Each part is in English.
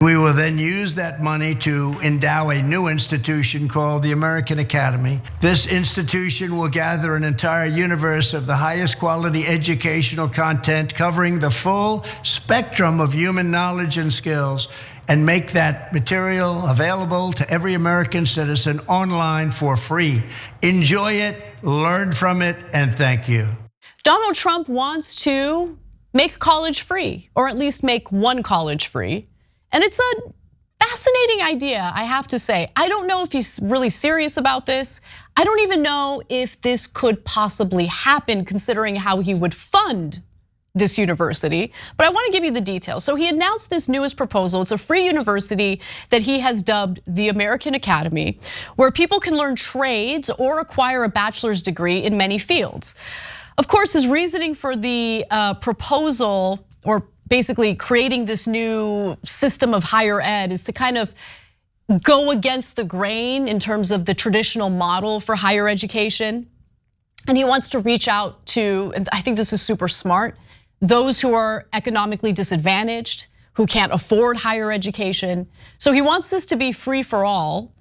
We will then use that money to endow a new institution called the American Academy. This institution will gather an entire universe of the highest quality educational content covering the full spectrum of human knowledge and skills, and make that material available to every American citizen online for free. Enjoy it, learn from it, and thank you. Donald Trump wants to make college free, or at least make one college free. And it's a fascinating idea, I have to say. I don't know if he's really serious about this. I don't even know if this could possibly happen considering how he would fund this university, but I want to give you the details. So he announced this newest proposal. It's a free university that he has dubbed the American Academy, where people can learn trades or acquire a bachelor's degree in many fields. Of course, his reasoning for the proposal, or basically creating this new system of higher ed, is to kind of go against the grain in terms of the traditional model for higher education. And he wants to reach out to, and I think this is super smart, those who are economically disadvantaged, who can't afford higher education. So he wants this to be free for all.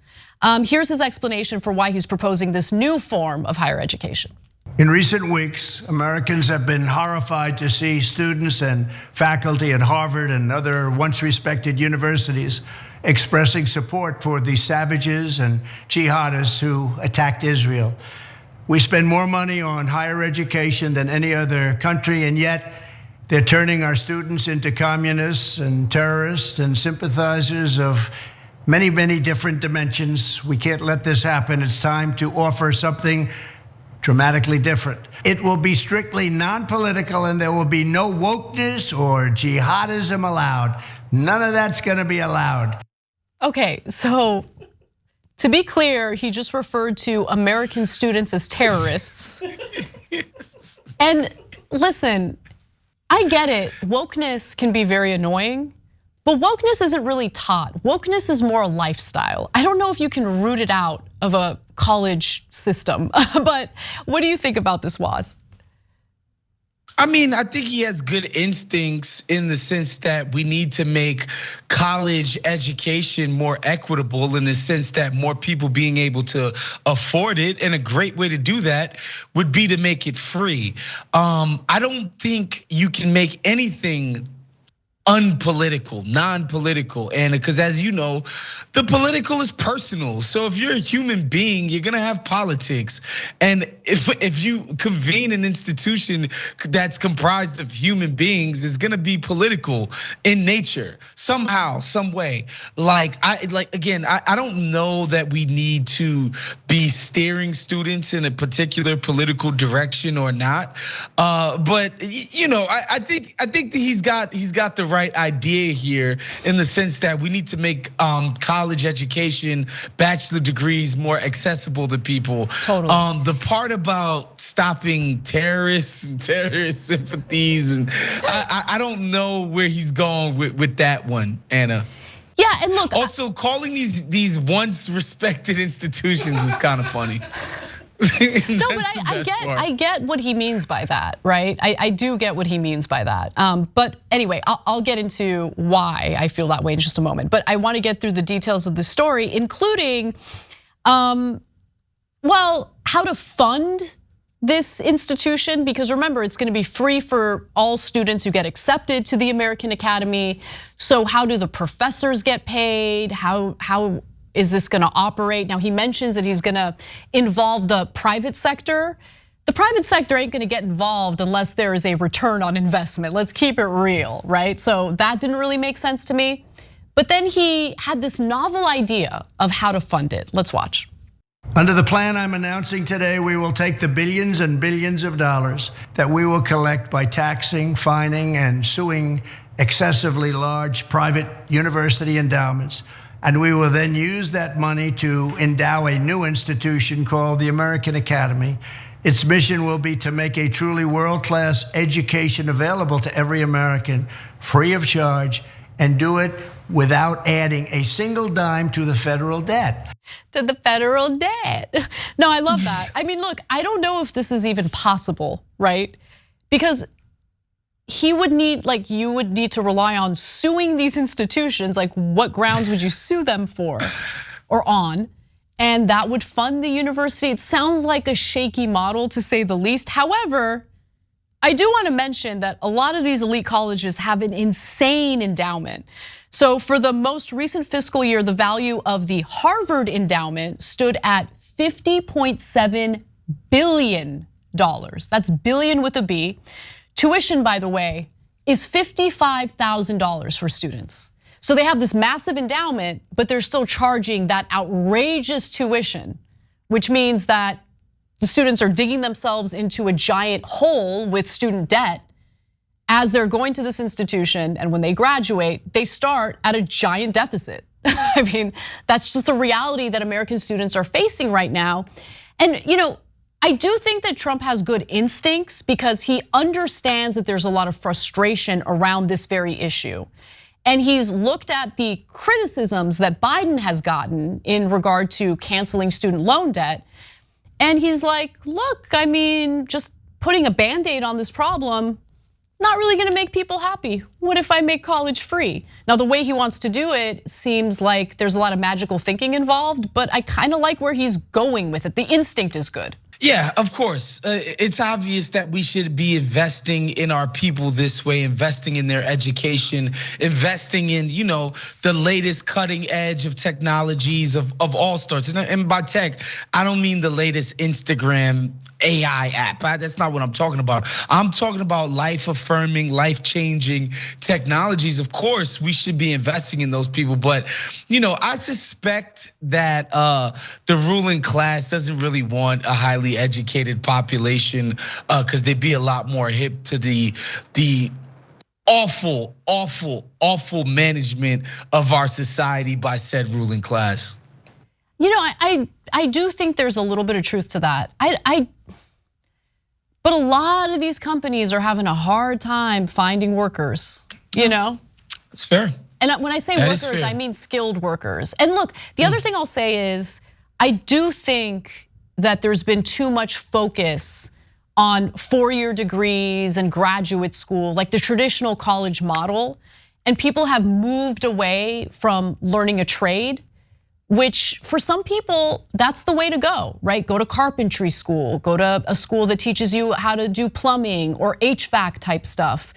Here's his explanation for why he's proposing this new form of higher education. In recent weeks, Americans have been horrified to see students and faculty at Harvard and other once respected universities expressing support for the savages and jihadists who attacked Israel. We spend more money on higher education than any other country, and yet they're turning our students into communists and terrorists and sympathizers of many, many different dimensions. We can't let this happen. It's time to offer something dramatically different. It will be strictly non-political, and there will be no wokeness or jihadism allowed. None of that's gonna be allowed. Okay, so to be clear, he just referred to American students as terrorists. And listen, I get it, wokeness can be very annoying, but wokeness isn't really taught. Wokeness is more a lifestyle. I don't know if you can root it out of a college system, but what do you think about this, Woz? I mean, I think he has good instincts in the sense that we need to make college education more equitable, in the sense that more people being able to afford it. And a great way to do that would be to make it free. I don't think you can make anything unpolitical, non-political, and because as you know, the political is personal. So if you're a human being, you're gonna have politics. And if you convene an institution that's comprised of human beings, it's gonna be political in nature, somehow, some way. I don't know that we need to be steering students in a particular political direction or not. But I think that he's got the right idea here, in the sense that we need to make college education, bachelor degrees more accessible to people. Totally. The part about stopping terrorists and terrorist sympathies, and I don't know where he's going with that one, Anna. Yeah, and look. Also, calling these once respected institutions is kind of funny. No, but I get what he means by that, right? I do get what he means by that. But anyway, I'll get into why I feel that way in just a moment. But I want to get through the details of the story, including, how to fund this institution, because remember, it's gonna be free for all students who get accepted to the American Academy. So how do the professors get paid? How is this gonna operate? Now, he mentions that he's gonna involve the private sector. The private sector ain't gonna get involved unless there is a return on investment. Let's keep it real, right? So that didn't really make sense to me. But then he had this novel idea of how to fund it. Let's watch. Under the plan I'm announcing today, we will take the billions and billions of dollars that we will collect by taxing, fining, and suing excessively large private university endowments. And we will then use that money to endow a new institution called the American Academy. Its mission will be to make a truly world-class education available to every American, free of charge, and do it without adding a single dime to the federal debt. To the federal debt. No, I love that. I mean, look, I don't know if this is even possible, right? Because he would need, like, you would need to rely on suing these institutions. Like, what grounds would you sue them for or on? And that would fund the university. It sounds like a shaky model, to say the least. However, I do want to mention that a lot of these elite colleges have an insane endowment. So for the most recent fiscal year, the value of the Harvard endowment stood at $50.7 billion. That's billion with a B. Tuition, by the way, is $55,000 for students. So they have this massive endowment, but they're still charging that outrageous tuition, which means that the students are digging themselves into a giant hole with student debt as they're going to this institution, and when they graduate, they start at a giant deficit. I mean, that's just the reality that American students are facing right now. And I do think that Trump has good instincts because he understands that there's a lot of frustration around this very issue. And he's looked at the criticisms that Biden has gotten in regard to canceling student loan debt. And he's like, look, I mean, just putting a Band-Aid on this problem, not really gonna make people happy. What if I make college free? Now, the way he wants to do it seems like there's a lot of magical thinking involved, but I kind of like where he's going with it. The instinct is good. Yeah, of course. It's obvious that we should be investing in our people this way, investing in their education, investing in, the latest cutting edge of technologies of all sorts. And by tech, I don't mean the latest Instagram AI app. That's not what I'm talking about. I'm talking about life-affirming, life-changing technologies. Of course, we should be investing in those people. But, I suspect that the ruling class doesn't really want a highly educated population because they'd be a lot more hip to the awful management of our society by said ruling class. I do think there's a little bit of truth to that. But a lot of these companies are having a hard time finding workers, That's fair. And when I say workers, I mean skilled workers. And look, the other thing I'll say is, I do think that there's been too much focus on 4-year degrees and graduate school, like the traditional college model. And people have moved away from learning a trade, which for some people, that's the way to go, right? Go to carpentry school, go to a school that teaches you how to do plumbing or HVAC type stuff.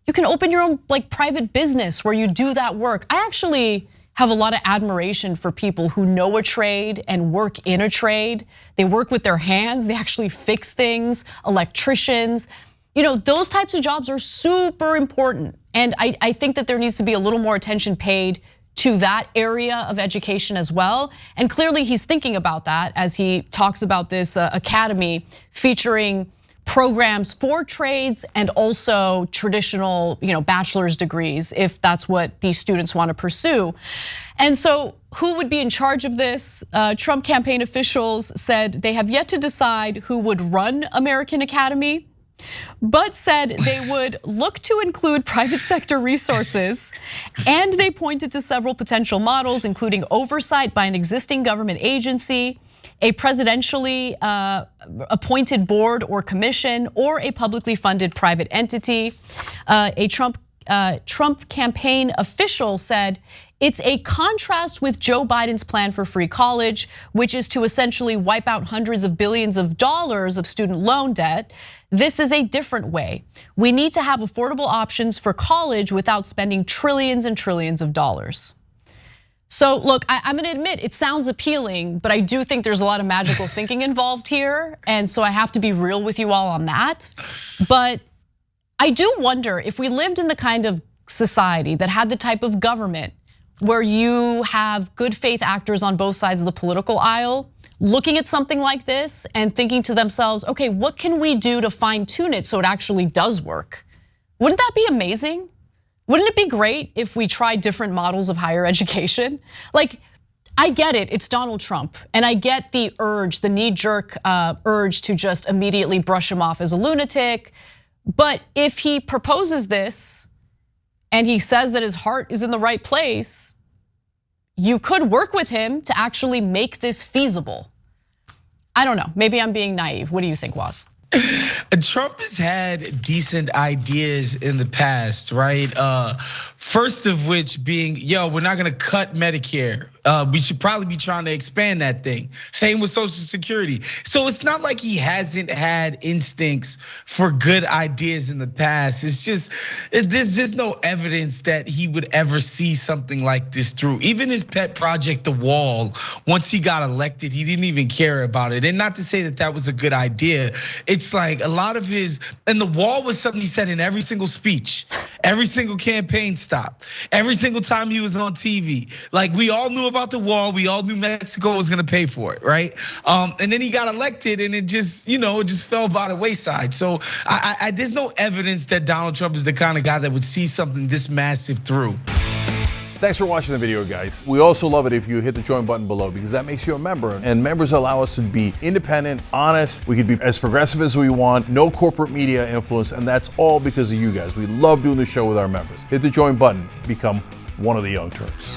You can open your own private business where you do that work. I actually have a lot of admiration for people who know a trade and work in a trade. They work with their hands, they actually fix things, electricians. Those types of jobs are super important. And I think that there needs to be a little more attention paid to that area of education as well. And clearly he's thinking about that as he talks about this academy featuring programs for trades and also traditional, bachelor's degrees, if that's what these students want to pursue. And so who would be in charge of this? Trump campaign officials said they have yet to decide who would run American Academy, but said they would look to include private sector resources. And they pointed to several potential models, including oversight by an existing government agency, a presidentially appointed board or commission, or a publicly funded private entity. A Trump campaign official said, it's a contrast with Joe Biden's plan for free college, which is to essentially wipe out hundreds of billions of dollars of student loan debt. This is a different way. We need to have affordable options for college without spending trillions and trillions of dollars. So look, I'm gonna admit, it sounds appealing, but I do think there's a lot of magical thinking involved here. And so I have to be real with you all on that. But I do wonder if we lived in the kind of society that had the type of government where you have good faith actors on both sides of the political aisle, looking at something like this and thinking to themselves, okay, what can we do to fine tune it so it actually does work? Wouldn't that be amazing? Wouldn't it be great if we tried different models of higher education? I get it, it's Donald Trump, and I get the urge, the knee-jerk urge to just immediately brush him off as a lunatic. But if he proposes this and he says that his heart is in the right place, you could work with him to actually make this feasible. I don't know, maybe I'm being naive. What do you think, Woz? Trump has had decent ideas in the past, right? First of which being, we're not gonna cut Medicare. We should probably be trying to expand that thing. Same with Social Security. So it's not like he hasn't had instincts for good ideas in the past. It's just, there's just no evidence that he would ever see something like this through. Even his pet project, the wall, once he got elected, he didn't even care about it. And not to say that that was a good idea. It's like a lot of his, and the wall was something he said in every single speech, every single campaign stop, every single time he was on TV. Like we all knew about the wall, we all knew Mexico was gonna pay for it, right? And then he got elected and it just, it just fell by the wayside. So there's no evidence that Donald Trump is the kind of guy that would see something this massive through. Thanks for watching the video, guys. We also love it if you hit the join button below because that makes you a member, and members allow us to be independent, honest. We can be as progressive as we want, no corporate media influence, and that's all because of you guys. We love doing the show with our members. Hit the join button, become one of the Young Turks.